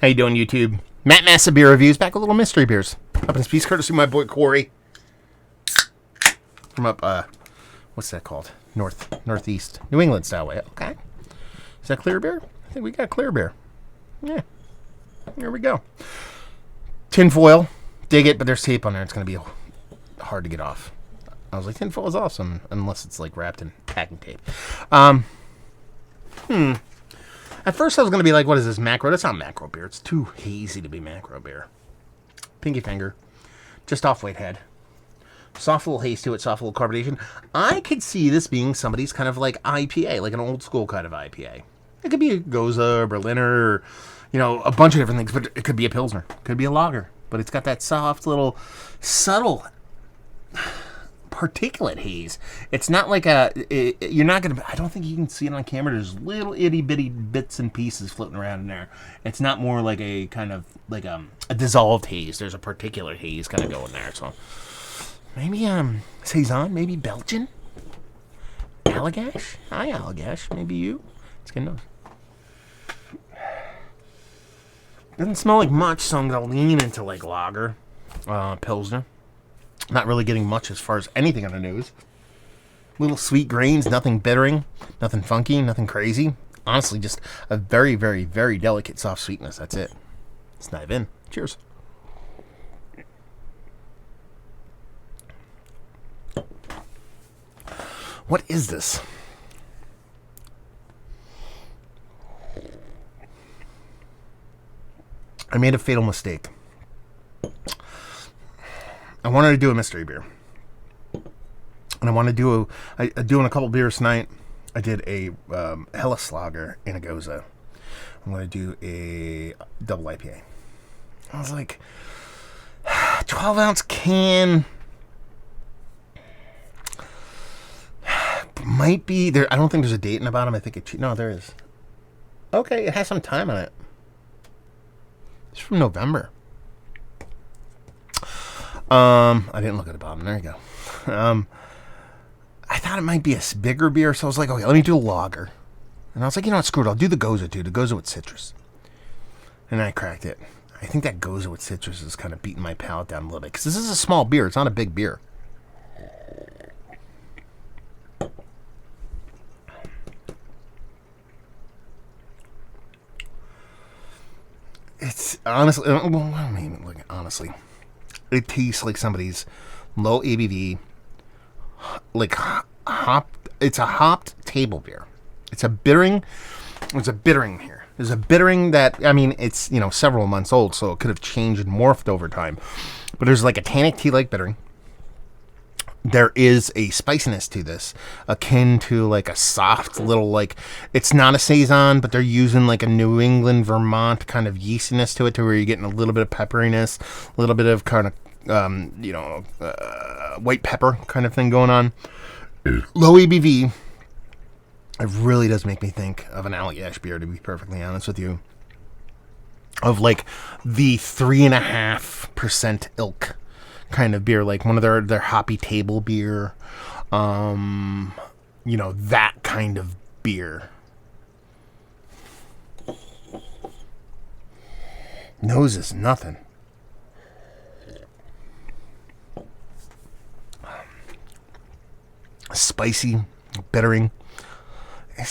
How you doing, YouTube? Matt Massa Beer Reviews, back with little mystery beers. Up in this piece, courtesy of my boy Corey. From up, what's that called? Northeast. New England style way. Okay. Is that clear beer? I think we got clear beer. Yeah. Here we go. Tin foil. Dig it, but there's tape on there. It's going to be hard to get off. I was like, tin foil is awesome, unless it's like wrapped in packing tape. At first I was going to be like, what is this, macro? That's not macro beer. It's too hazy to be macro beer. Pinky finger. Just off white head. Soft little haze to it, soft little carbonation. I could see this being somebody's kind of like IPA, like an old school kind of IPA. It could be a Goza, Berliner, or, you know, a bunch of different things, but it could be a Pilsner. It could be a lager. But it's got that soft little, subtle, particulate haze. It's not like you're not going to, I don't think you can see it on camera. There's little itty bitty bits and pieces floating around in there. It's not more like a kind of, like a dissolved haze. There's a particulate haze kind of going there, so. Maybe, Saison, maybe Belgian? Allagash? Hi, Allagash. Maybe you? It's good nose. Doesn't smell like much, so I'm going to lean into, like, lager, Pilsner. Not really getting much as far as anything on the nose. Little sweet grains, nothing bittering, nothing funky, nothing crazy. Honestly, just a very, very, very delicate soft sweetness. That's it. Let's dive in. Cheers. What is this? I made a fatal mistake. I wanted to do a mystery beer. And I want to do doing a couple beers tonight. I did a Helles Lager and a Goza. I'm going to do a double IPA. I was like, 12-ounce can might be there. I don't think there's a date in the bottom. I think it. No, there is. Okay, it has some time on it. It's from November. I didn't look at the bottom. There you go. I thought it might be a bigger beer, so I was like, okay, let me do a lager. And I was like, you know what, screw it. I'll do the Goza too. The Goza with citrus. And I cracked it. I think that Goza with citrus is kind of beating my palate down a little bit because this is a small beer. It's not a big beer. It's honestly, well, I mean, look, honestly, it tastes like somebody's low ABV, like hopped. It's a hopped table beer. It's a bittering. There's a bittering here. There's a bittering that, I mean, it's, you know, several months old, so it could have changed and morphed over time. But there's like a tannic tea-like bittering. There is a spiciness to this, akin to like a soft little, like, it's not a Saison, but they're using like a New England, Vermont kind of yeastiness to it, to where you're getting a little bit of pepperiness, a little bit of kind of, white pepper kind of thing going on. Low ABV. It really does make me think of an Allagash beer, to be perfectly honest with you. Of like the 3.5% ilk kind of beer, like one of their hoppy table beer, you know, that kind of beer. Nose is nothing. Spicy, bittering. It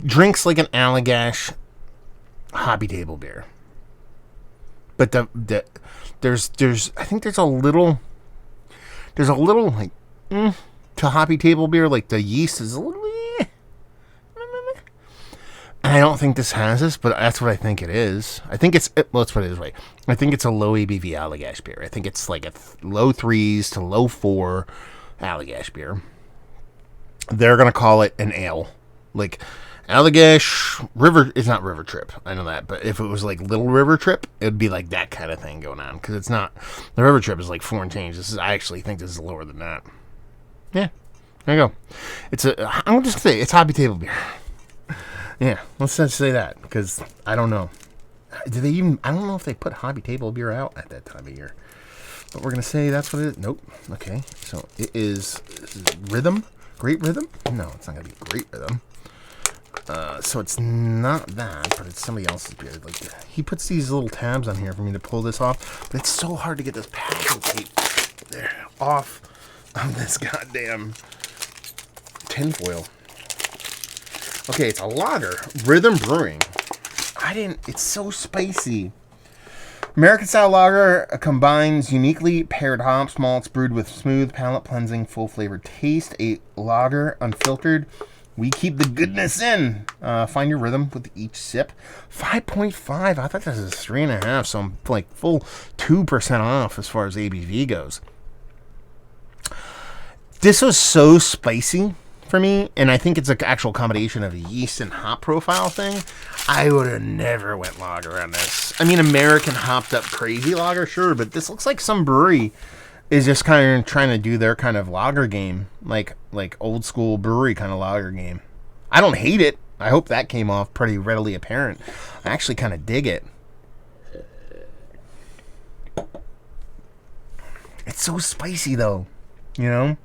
drinks like an Allagash hobby table beer. But there's I think there's a little like to hoppy table beer, like the yeast is a little and I don't think this has this, but that's what I think it is. I think let's put it this way. I think it's a low ABV Allagash beer. I think it's like a low 3s to low 4 Allagash beer. They're going to call it an ale. Like Allagash River, it's not River Trip. I know that. But if it was like Little River Trip, it would be like that kind of thing going on. Because it's not, the River Trip is like 4 and change. I actually think this is lower than that. Yeah. There you go. I'm just going to say, it's hobby table beer. Yeah, let's just say that, because I don't know. I don't know if they put hobby table beer out at that time of year. But we're going to say that's what it is. Nope. Okay, so this is Rhythm. Great Rhythm? No, it's not going to be Great Rhythm. So it's not that, but it's somebody else's beer. Like, he puts these little tabs on here for me to pull this off, but it's so hard to get this packing tape there off of this goddamn tinfoil. Okay, it's a lager. Rhythm Brewing. It's so spicy. American style lager combines uniquely paired hops, malts brewed with smooth, palate cleansing, full flavored taste. A lager unfiltered. We keep the goodness in. Find your rhythm with each sip. 5.5. I thought this was 3.5, so I'm like full 2% off as far as ABV goes. This was so spicy for me, and I think it's an actual combination of a yeast and hop profile thing. I would have never went lager on this. I mean, American hopped up crazy lager, sure, but this looks like some brewery is just kind of trying to do their kind of lager game, like old school brewery kind of lager game. I don't hate it. I hope that came off pretty readily apparent. I actually kind of dig it. It's so spicy though, you know?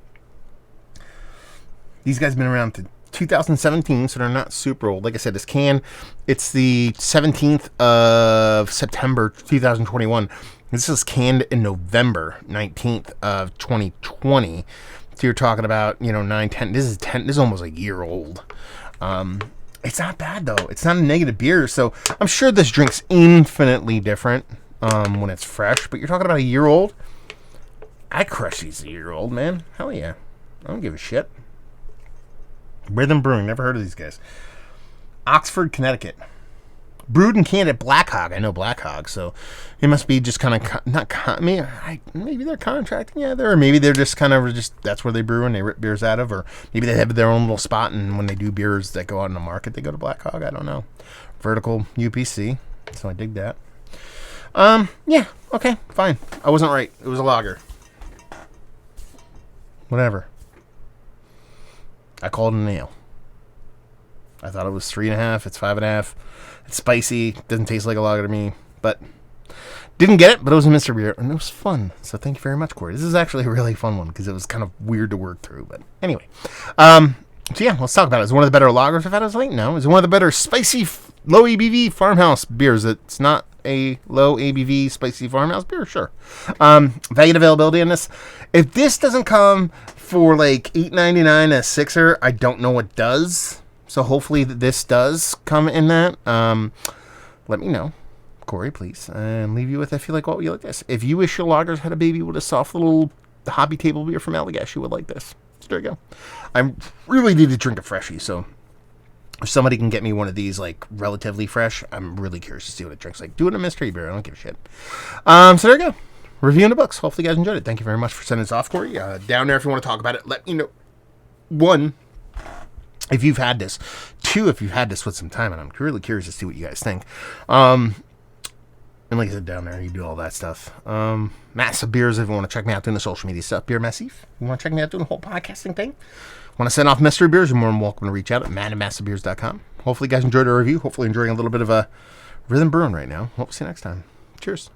These guys have been around to 2017, so they're not super old. Like I said, this can, it's the 17th of September, 2021. This is canned in November 19th of 2020. So you're talking about, 9, 10. This is almost a year old. It's not bad though. It's not a negative beer, so I'm sure this drink's infinitely different when it's fresh. But you're talking about a year old. I crush these a year old, man. Hell yeah. I don't give a shit. Rhythm Brewing. Never heard of these guys. Oxford, Connecticut. Brewed and canned at Black Hog. I know Black Hog, so it must be just kind of maybe they're contracting either, or maybe they're just kind of that's where they brew and they rip beers out of, or maybe they have their own little spot, and when they do beers that go out in the market, they go to Black Hog. I don't know. Vertical UPC, so I dig that. Yeah, okay, fine. I wasn't right. It was a lager. Whatever. I called it an ale. I thought it was 3.5. It's 5.5. It's spicy. Doesn't taste like a lager to me. But didn't get it, but it was a mystery beer. And it was fun. So thank you very much, Corey. This is actually a really fun one because it was kind of weird to work through. But anyway. So yeah, let's talk about it. Is it one of the better lagers I've had as late? No. Is it one of the better spicy, low ABV farmhouse beers? It's not a low ABV spicy farmhouse beer? Sure. Value and availability on this. If this doesn't come for like $8.99 a sixer, I don't know what does. So hopefully this does come in that. Let me know, Corey, please, and leave you with if you like what you like this. If you wish your lagers had a baby with a soft little hobby table beer from Allagash, you would like this. So there you go. I really need to drink a freshie, so if somebody can get me one of these like relatively fresh, I'm really curious to see what it drinks like. Do it in a mystery beer. I don't give a shit. So there you go. Reviewing the books. Hopefully you guys enjoyed it. Thank you very much for sending this off, Corey. Down there if you want to talk about it, let me know. 1, if you've had this. 2, if you've had this with some time, and I'm really curious to see what you guys think. And like I said, down there, you do all that stuff. Massive Beers, if you want to check me out doing the social media stuff. Beer Massive. You want to check me out doing the whole podcasting thing? Want to send off mystery beers? You're more than welcome to reach out at mattmassivebeers.com. Hopefully you guys enjoyed our review. Hopefully enjoying a little bit of a Rhythm Brewing right now. Hope to see you next time. Cheers.